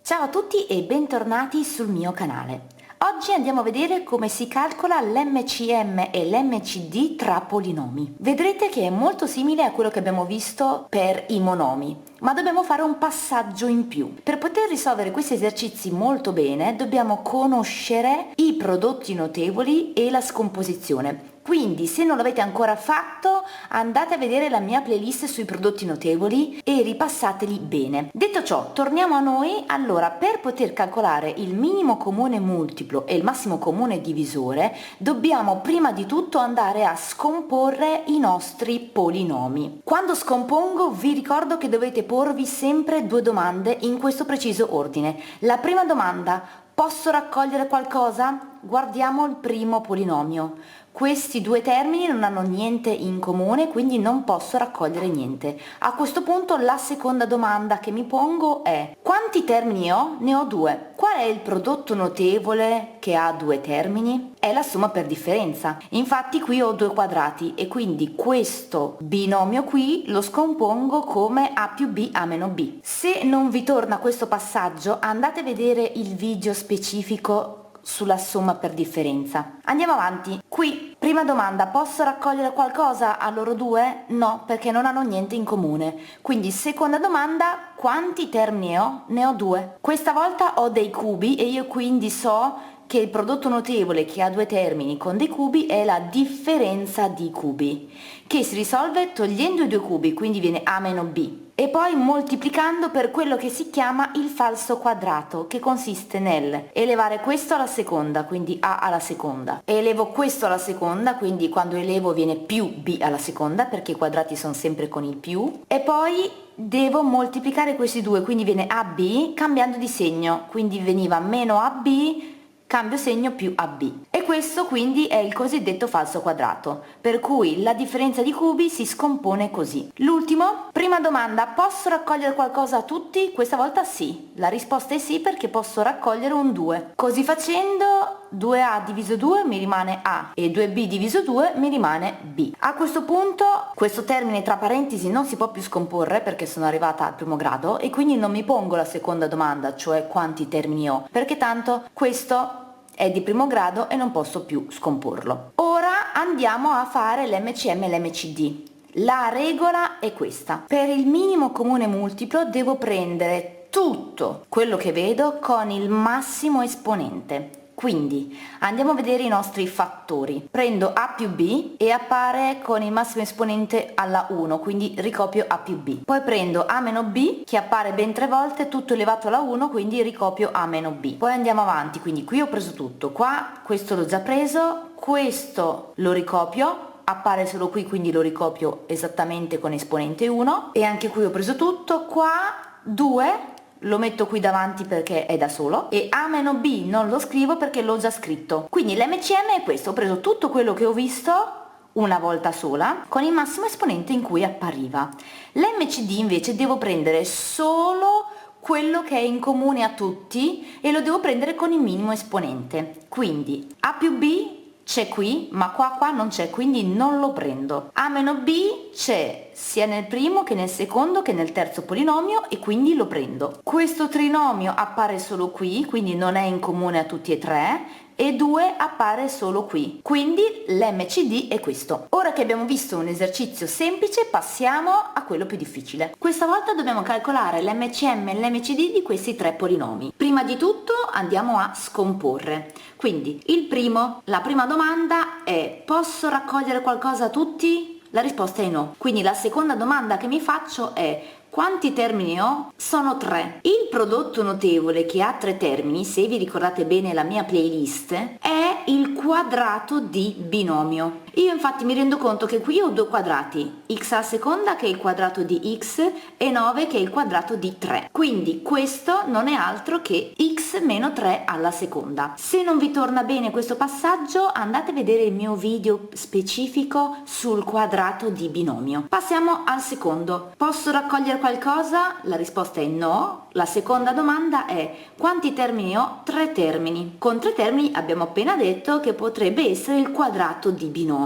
Ciao a tutti e bentornati sul mio canale. Oggi andiamo a vedere come si calcola l'MCM e l'MCD tra polinomi. Vedrete che è molto simile a quello che abbiamo visto per i monomi, ma dobbiamo fare un passaggio in più. Per poter risolvere questi esercizi molto bene dobbiamo conoscere i prodotti notevoli e la scomposizione. Quindi se non l'avete ancora fatto andate a vedere la mia playlist sui prodotti notevoli e ripassateli bene. Detto ciò, torniamo a noi. Allora, per poter calcolare il minimo comune multiplo e il massimo comune divisore dobbiamo prima di tutto andare a scomporre i nostri polinomi. Quando scompongo vi ricordo che dovete porvi sempre due domande in questo preciso ordine. La prima domanda: posso raccogliere qualcosa? Guardiamo il primo polinomio. Questi due termini non hanno niente in comune, quindi non posso raccogliere niente. A questo punto la seconda domanda che mi pongo è: quanti termini ho? Ne ho due. Qual è il prodotto notevole che ha due termini? È la somma per differenza. Infatti qui ho due quadrati e quindi questo binomio qui lo scompongo come a più b a meno b. Se non vi torna questo passaggio andate a vedere il video specifico sulla somma per differenza. Andiamo avanti. Qui, prima domanda: posso raccogliere qualcosa a loro due? No, perché non hanno niente in comune. Quindi seconda domanda: quanti termini ho? Ne ho due. Questa volta ho dei cubi e io quindi so che il prodotto notevole che ha due termini con dei cubi è la differenza di cubi, che si risolve togliendo i due cubi, quindi viene a meno b, e poi moltiplicando per quello che si chiama il falso quadrato, che consiste nel elevare questo alla seconda, quindi a alla seconda, e elevo questo alla seconda, quindi quando elevo viene più b alla seconda, perché i quadrati sono sempre con il più, e poi devo moltiplicare questi due, quindi viene ab cambiando di segno, quindi veniva meno ab, cambio segno, più ab. E questo quindi è il cosiddetto falso quadrato, per cui la differenza di cubi si scompone così. L'ultimo, prima domanda: posso raccogliere qualcosa a tutti? Questa volta sì, la risposta è sì, perché posso raccogliere un 2. Così facendo 2a diviso 2 mi rimane a e 2b diviso 2 mi rimane b. A questo punto questo termine tra parentesi non si può più scomporre perché sono arrivata al primo grado e quindi non mi pongo la seconda domanda, cioè quanti termini ho, perché tanto questo è di primo grado e non posso più scomporlo. Ora andiamo a fare l'MCM e l'MCD. La regola è questa: per il minimo comune multiplo devo prendere tutto quello che vedo con il massimo esponente. Quindi andiamo a vedere i nostri fattori. Prendo a più b e appare con il massimo esponente alla 1, quindi ricopio a più b. Poi prendo a meno b che appare ben 3 volte, tutto elevato alla 1, quindi ricopio a meno b. Poi andiamo avanti, quindi qui ho preso tutto, qua questo l'ho già preso, questo lo ricopio, appare solo qui, quindi lo ricopio esattamente con esponente 1, e anche qui ho preso tutto, qua 2 lo metto qui davanti perché è da solo, e a meno b non lo scrivo perché l'ho già scritto. Quindi l'MCM è questo: ho preso tutto quello che ho visto una volta sola con il massimo esponente in cui appariva. L'MCD invece devo prendere solo quello che è in comune a tutti e lo devo prendere con il minimo esponente. Quindi a più b c'è qui, ma qua non c'è, quindi non lo prendo. A meno b c'è sia nel primo che nel secondo che nel terzo polinomio e quindi lo prendo. Questo trinomio appare solo qui, quindi non è in comune a tutti e tre, e 2 appare solo qui, quindi l'MCD è questo. Ora che abbiamo visto un esercizio semplice passiamo a quello più difficile. Questa volta dobbiamo calcolare l'MCM e l'MCD di questi tre polinomi. Prima di tutto andiamo a scomporre. Quindi la prima domanda è: posso raccogliere qualcosa a tutti? La risposta è no. Quindi la seconda domanda che mi faccio è: quanti termini ho? Sono 3. Il prodotto notevole che ha 3 termini, se vi ricordate bene la mia playlist, è il quadrato di binomio. Io infatti mi rendo conto che qui ho due quadrati, x alla seconda che è il quadrato di x e 9 che è il quadrato di 3. Quindi questo non è altro che x meno 3 alla seconda. Se non vi torna bene questo passaggio andate a vedere il mio video specifico sul quadrato di binomio. Passiamo al secondo. Posso raccogliere qualcosa? La risposta è no. La seconda domanda è: quanti termini ho? 3 termini. Con 3 termini abbiamo appena detto che potrebbe essere il quadrato di binomio.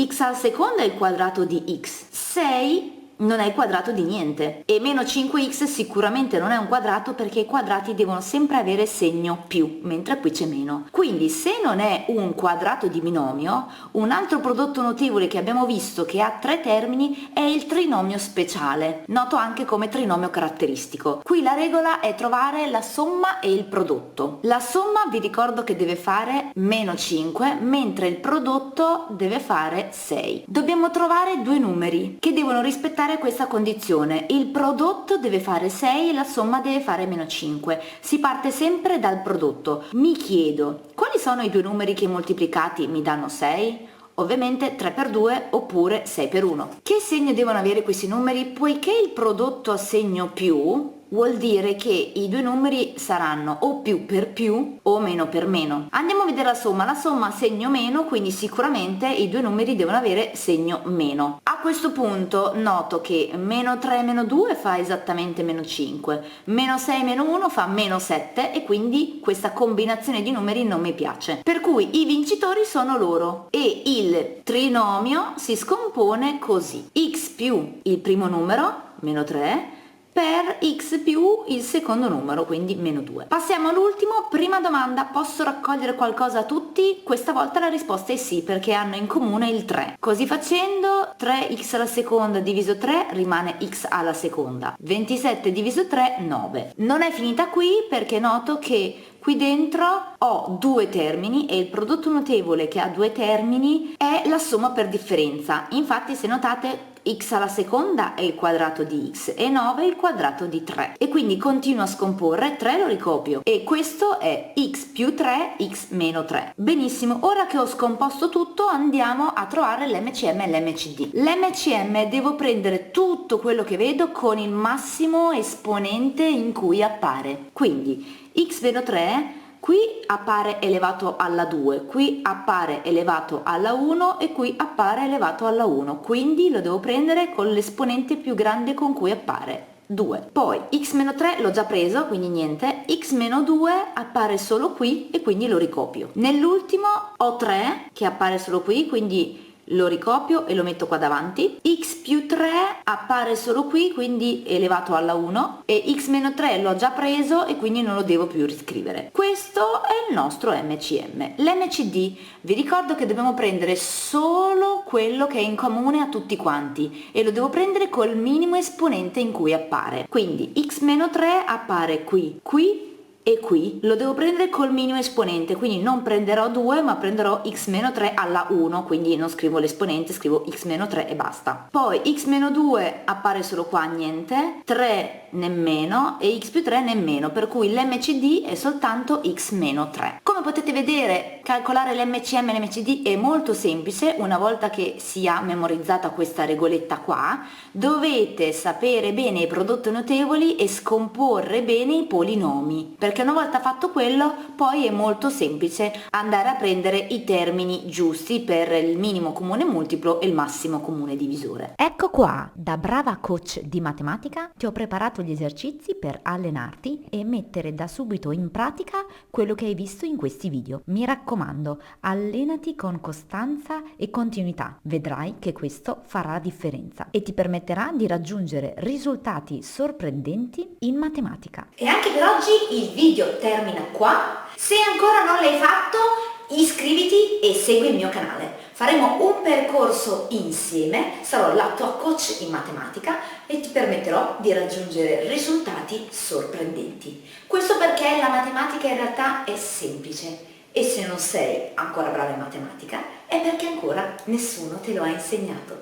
X alla seconda è il quadrato di x. 6 non è il quadrato di niente, e meno 5x sicuramente non è un quadrato perché i quadrati devono sempre avere segno più, mentre qui c'è meno. Quindi se non è un quadrato di binomio, un altro prodotto notevole che abbiamo visto che ha 3 termini è il trinomio speciale, noto anche come trinomio caratteristico. Qui la regola è trovare la somma e il prodotto. La somma vi ricordo che deve fare meno 5, mentre il prodotto deve fare 6. Dobbiamo trovare due numeri che devono rispettare questa condizione. Il prodotto deve fare 6 e la somma deve fare meno 5. Si parte sempre dal prodotto. Mi chiedo, quali sono i due numeri che moltiplicati mi danno 6? Ovviamente 3 per 2 oppure 6 per 1. Che segno devono avere questi numeri? Poiché il prodotto ha segno più, vuol dire che i due numeri saranno o più per più o meno per meno. Andiamo a vedere la somma. La somma ha segno meno, quindi sicuramente i due numeri devono avere segno meno. A questo punto noto che meno 3 meno 2 fa esattamente meno 5, meno 6 meno 1 fa meno 7 e quindi questa combinazione di numeri non mi piace. Per cui i vincitori sono loro e il trinomio si scompone così: x più il primo numero, meno 3, per x più il secondo numero, quindi meno 2. Passiamo all'ultimo. Prima domanda: posso raccogliere qualcosa a tutti? Questa volta la risposta è sì, perché hanno in comune il 3. Così facendo 3x alla seconda diviso 3 rimane x alla seconda, 27 diviso 3 9. Non è finita qui, perché noto che qui dentro ho due termini e il prodotto notevole che ha due termini è la somma per differenza. Infatti, se notate, x alla seconda è il quadrato di x e 9 è il quadrato di 3, e quindi continuo a scomporre. 3 lo ricopio e questo è x più 3, x meno 3. Benissimo, ora che ho scomposto tutto andiamo a trovare l'MCM e l'MCD. L'MCM devo prendere tutto quello che vedo con il massimo esponente in cui appare, quindi x meno 3 qui appare elevato alla 2, qui appare elevato alla 1 e qui appare elevato alla 1, quindi lo devo prendere con l'esponente più grande con cui appare, 2. Poi x meno 3 l'ho già preso, quindi niente. X meno 2 appare solo qui e quindi lo ricopio. Nell'ultimo ho 3 che appare solo qui, quindi lo ricopio e lo metto qua davanti. X più 3 appare solo qui, quindi elevato alla 1, e x meno 3 l'ho già preso e quindi non lo devo più riscrivere. Questo è il nostro MCM. L'MCD vi ricordo che dobbiamo prendere solo quello che è in comune a tutti quanti e lo devo prendere col minimo esponente in cui appare. Quindi x meno 3 appare qui, qui e qui lo devo prendere col minimo esponente, quindi non prenderò 2 ma prenderò x meno 3 alla 1, quindi non scrivo l'esponente, scrivo x meno 3 e basta. Poi x meno 2 appare solo qua, niente, 3 nemmeno e x più 3 nemmeno, per cui l'MCD è soltanto x meno 3. Come potete vedere, calcolare l'MCM e l'MCD è molto semplice. Una volta che si ha memorizzata questa regoletta qua, dovete sapere bene i prodotti notevoli e scomporre bene i polinomi, perché una volta fatto quello poi è molto semplice andare a prendere i termini giusti per il minimo comune multiplo e il massimo comune divisore. Ecco qua, da brava coach di matematica ti ho preparato gli esercizi per allenarti e mettere da subito in pratica quello che hai visto in questi video. Mi raccomando, allenati con costanza e continuità, vedrai che questo farà la differenza e ti permetterà di raggiungere risultati sorprendenti in matematica. E anche per oggi il video termina qua. Se ancora non l'hai fatto, iscriviti e segui il mio canale. Faremo un percorso insieme, sarò la tua coach in matematica e ti permetterò di raggiungere risultati sorprendenti. Questo perché la matematica in realtà è semplice e se non sei ancora bravo in matematica è perché ancora nessuno te lo ha insegnato.